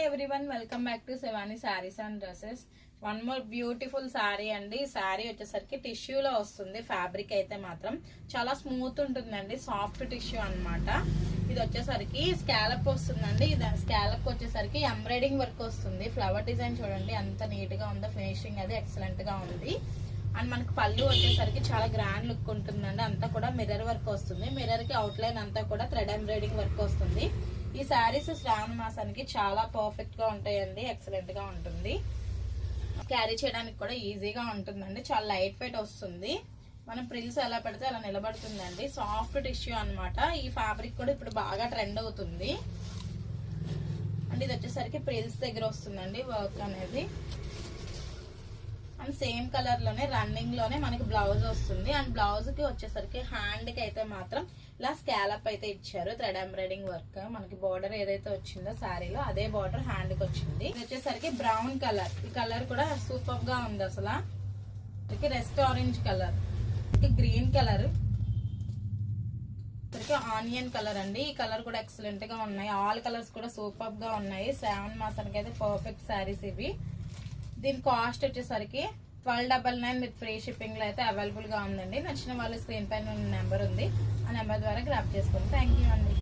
Everyone, welcome back to Shivani saris and dresses. One more beautiful sorry అండి. Sorry వచ్చేసరికి టిష్యూలో వస్తుంది. ఫ్యాబ్రిక్ అయితే మాత్రం చాలా స్మూత్ ఉంటుందండి, సాఫ్ట్ టిష్యూ అన్నమాట. ఇది వచ్చేసరికి స్కాలప్ వస్తుందండి. ఇది స్కాలప్ వచ్చేసరికి ఎంబ్రాయిడింగ్ వర్క్ వస్తుంది. ఫ్లవర్ డిజైన్ చూడండి ఎంత నీట్ గా ఉందో, ఫినిషింగ్ అది ఎక్సలెంట్ గా ఉంది. అండ్ మనకు పళ్ళు వచ్చేసరికి చాలా గ్రాండ్ లుక్ ఉంటుందండి. అంతా కూడా మిర్రర్ వర్క్ వస్తుంది. మిర్రర్ కి అవుట్ లైన్ అంతా కూడా థ్రెడ్ ఎంబ్రాయిడింగ్ వర్క్ వస్తుంది. ఈ శారీస్ శ్రావణ మాసానికి చాలా పర్ఫెక్ట్ గా ఉంటాయండి, ఎక్సలెంట్ గా ఉంటుంది. క్యారీ చేయడానికి కూడా ఈజీగా ఉంటుందండి. చాలా లైట్ వెయిట్ వస్తుంది. మనం ప్రిల్స్ ఎలా పెడితే అలా నిలబడుతుందండి. సాఫ్ట్ టిష్యూ అన్నమాట. ఈ ఫ్యాబ్రిక్ కూడా ఇప్పుడు బాగా ట్రెండ్ అవుతుంది. అండ్ ఇది వచ్చేసరికి ప్రిల్స్ దగ్గర వస్తుందండి వర్క్ అనేది. అండ్ సేమ్ కలర్ లోనే రన్నింగ్ లోనే మనకి బ్లౌజ్ వస్తుంది. అండ్ బ్లౌజ్ కి వచ్చేసరికి హ్యాండ్ కి అయితే మాత్రం ఇలా స్కాలప్ అయితే ఇచ్చారు. Thread embroidering work. మనకి బోర్డర్ ఏదైతే వచ్చిందో శారీలో అదే బోర్డర్ హ్యాండ్ కి వచ్చింది. ఇది వచ్చేసరికి బ్రౌన్ కలర్. ఈ కలర్ కూడా సూపర్ గా ఉంది అసలు. Rest orange colour, green colour, onion colour అండి. ఈ కలర్ కూడా ఎక్సలెంట్ గా ఉన్నాయి. ఆల్ కలర్స్ కూడా సూపర్ గా ఉన్నాయి. శ్రావణ మాసానికి అయితే పర్ఫెక్ట్ శారీస్ ఇవి. దీని కాస్ట్ వచ్చేసరికి 1299 విత్ ఫ్రీ షిప్పింగ్ లో అయితే అవైలబుల్ గా ఉందండి. నచ్చిన వాళ్ళు స్క్రీన్ పైన నెంబర్ ఉంది, ఆ నెంబర్ ద్వారా గ్రాప్ చేసుకోండి. థ్యాంక్ యూ అండి.